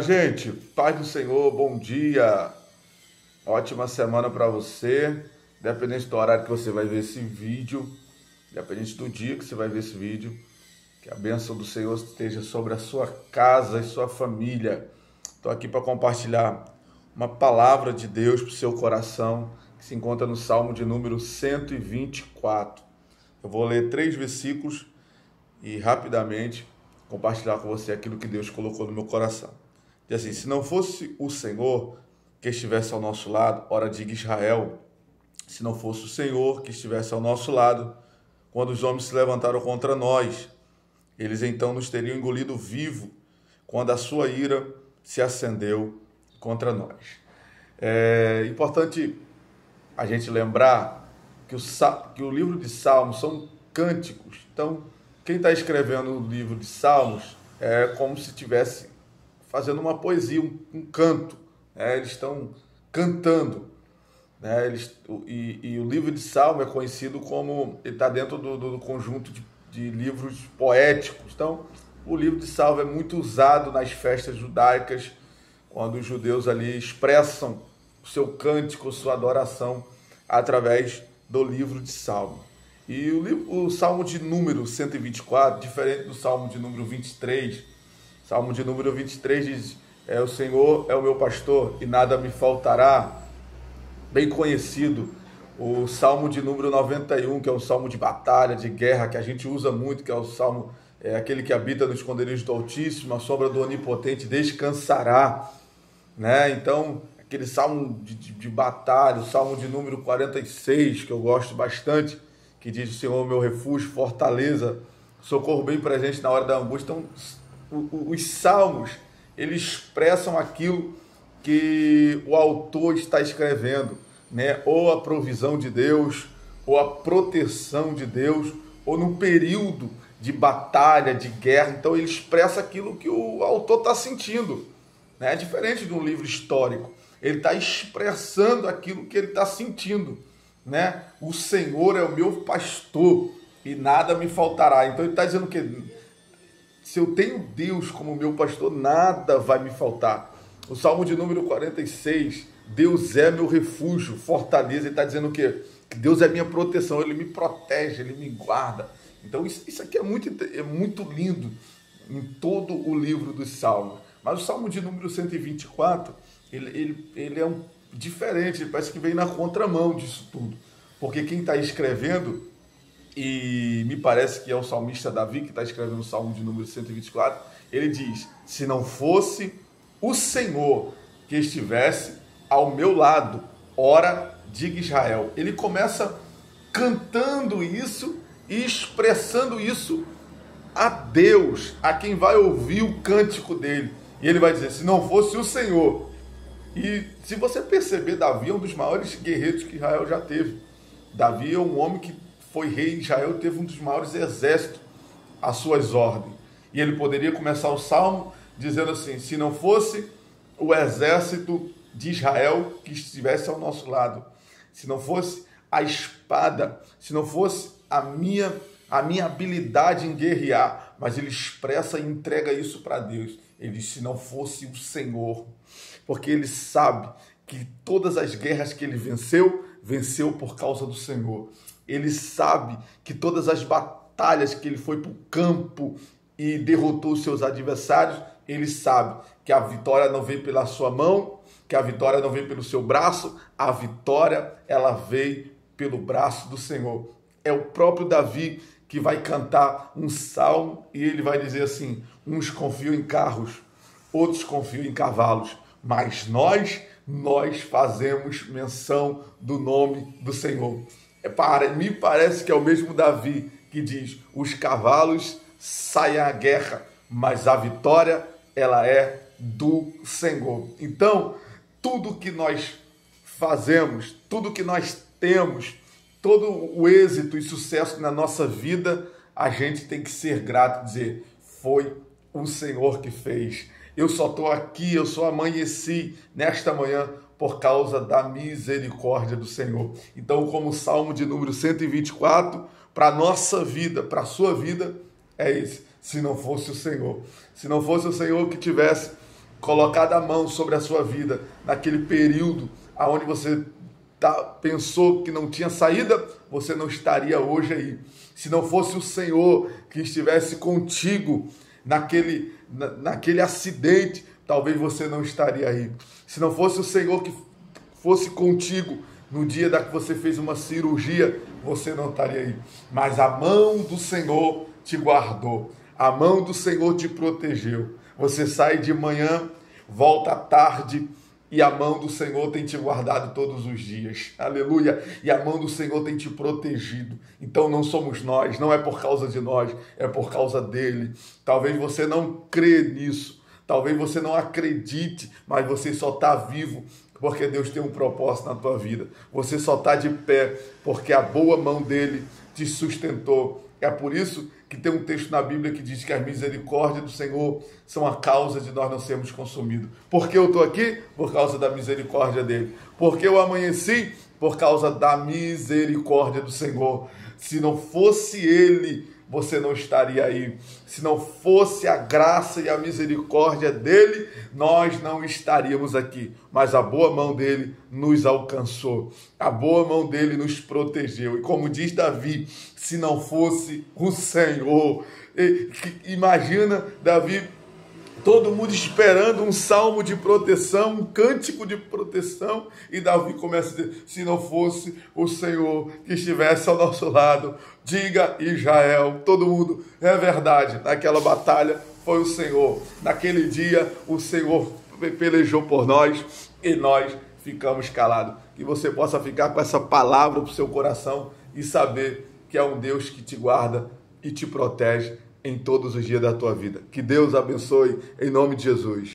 Gente, paz do Senhor, bom dia, ótima semana para você, independente do horário que você vai ver esse vídeo, independente do dia que você vai ver esse vídeo, que a bênção do Senhor esteja sobre a sua casa e sua família. Estou aqui para compartilhar uma palavra de Deus para o seu coração, que se encontra no Salmo de número 124. Eu vou ler 3 versículos e rapidamente compartilhar com você aquilo que Deus colocou no meu coração. Diz assim: se não fosse o Senhor que estivesse ao nosso lado, ora diga Israel, se não fosse o Senhor que estivesse ao nosso lado, quando os homens se levantaram contra nós, eles então nos teriam engolido vivo, quando a sua ira se acendeu contra nós. É importante a gente lembrar que o livro de Salmos são cânticos. Então, quem está escrevendo o livro de Salmos é como se estivesse fazendo uma poesia, um canto. Né? Eles estão cantando. Né? E o livro de Salmo é conhecido como... Ele está dentro do conjunto de livros poéticos. Então, o livro de Salmo é muito usado nas festas judaicas, quando os judeus ali expressam o seu cântico, sua adoração, através do livro de Salmo. E o Salmo de número 124, diferente do Salmo de número 23, Salmo de número 23 diz: o Senhor é o meu pastor e nada me faltará. Bem conhecido. O Salmo de número 91, que é um salmo de batalha, de guerra, que a gente usa muito, que é o salmo, aquele que habita no esconderijo do Altíssimo, a sombra do Onipotente descansará. Né? Então, aquele salmo de batalha, o salmo de número 46, que eu gosto bastante, que diz: o Senhor é o meu refúgio, fortaleza, socorro bem presente na hora da angústia. Então, os salmos, eles expressam aquilo que o autor está escrevendo, né? Ou a provisão de Deus, ou a proteção de Deus, ou no período de batalha, de guerra. Então ele expressa aquilo que o autor está sentindo, né? É diferente de um livro histórico. Ele está expressando aquilo que ele está sentindo, né? O Senhor é o meu pastor e nada me faltará. Então ele está dizendo que se eu tenho Deus como meu pastor, nada vai me faltar. O Salmo de número 46, Deus é meu refúgio, fortaleza. Ele está dizendo o quê? Que Deus é minha proteção, Ele me protege, Ele me guarda. Então isso aqui é muito lindo em todo o livro dos Salmos. Mas o Salmo de número 124, ele é diferente, ele parece que vem na contramão disso tudo. Porque quem está escrevendo, e me parece que é o salmista Davi que está escrevendo o Salmo de número 124, ele diz: se não fosse o Senhor que estivesse ao meu lado, ora diga Israel. Ele começa cantando isso e expressando isso a Deus, a quem vai ouvir o cântico dele. E ele vai dizer: se não fosse o Senhor. E se você perceber, Davi é um dos maiores guerreiros que Israel já teve. Davi é um homem que foi rei de Israel, teve um dos maiores exércitos às suas ordens. E ele poderia começar o salmo dizendo assim: se não fosse o exército de Israel que estivesse ao nosso lado, se não fosse a espada, se não fosse a minha habilidade em guerrear, mas ele expressa e entrega isso para Deus. Ele diz: se não fosse o Senhor, porque ele sabe que todas as guerras que ele venceu por causa do Senhor. Ele sabe que todas as batalhas que ele foi para o campo e derrotou os seus adversários, ele sabe que a vitória não vem pela sua mão, que a vitória não vem pelo seu braço, a vitória ela veio pelo braço do Senhor. É o próprio Davi que vai cantar um salmo e ele vai dizer assim: uns confiam em carros, outros confiam em cavalos, mas nós fazemos menção do nome do Senhor. Me parece que é o mesmo Davi que diz: os cavalos saem à guerra, mas a vitória ela é do Senhor. Então, tudo que nós fazemos, tudo que nós temos, todo o êxito e sucesso na nossa vida, a gente tem que ser grato e dizer: foi o Senhor que fez. Eu só estou aqui, eu só amanheci nesta manhã por causa da misericórdia do Senhor. Então, como o Salmo de número 124, para a nossa vida, para a sua vida, é esse: se não fosse o Senhor. Se não fosse o Senhor que tivesse colocado a mão sobre a sua vida naquele período onde você pensou que não tinha saída, você não estaria hoje aí. Se não fosse o Senhor que estivesse contigo naquele acidente, talvez você não estaria aí. Se não fosse o Senhor que fosse contigo no dia que você fez uma cirurgia, você não estaria aí. Mas a mão do Senhor te guardou. A mão do Senhor te protegeu. Você sai de manhã, volta à tarde, e a mão do Senhor tem te guardado todos os dias. Aleluia! E a mão do Senhor tem te protegido. Então não somos nós, não é por causa de nós, é por causa dele. Talvez você não crê nisso, talvez você não acredite, mas você só está vivo porque Deus tem um propósito na tua vida. Você só está de pé porque a boa mão dele te sustentou. É por isso que tem um texto na Bíblia que diz que as misericórdias do Senhor são a causa de nós não sermos consumidos. Por que eu estou aqui? Por causa da misericórdia dele. Por que eu amanheci? Por causa da misericórdia do Senhor. Se não fosse ele, você não estaria aí. Se não fosse a graça e a misericórdia dele, nós não estaríamos aqui. Mas a boa mão dele nos alcançou. A boa mão dele nos protegeu. E como diz Davi, se não fosse o Senhor. Imagina Davi, todo mundo esperando um salmo de proteção, um cântico de proteção, e Davi começa a dizer, se não fosse o Senhor que estivesse ao nosso lado, diga Israel, todo mundo, é verdade, naquela batalha foi o Senhor, naquele dia o Senhor pelejou por nós, e nós ficamos calados. Que você possa ficar com essa palavra para o seu coração, e saber que é um Deus que te guarda e te protege em todos os dias da tua vida. Que Deus abençoe, em nome de Jesus.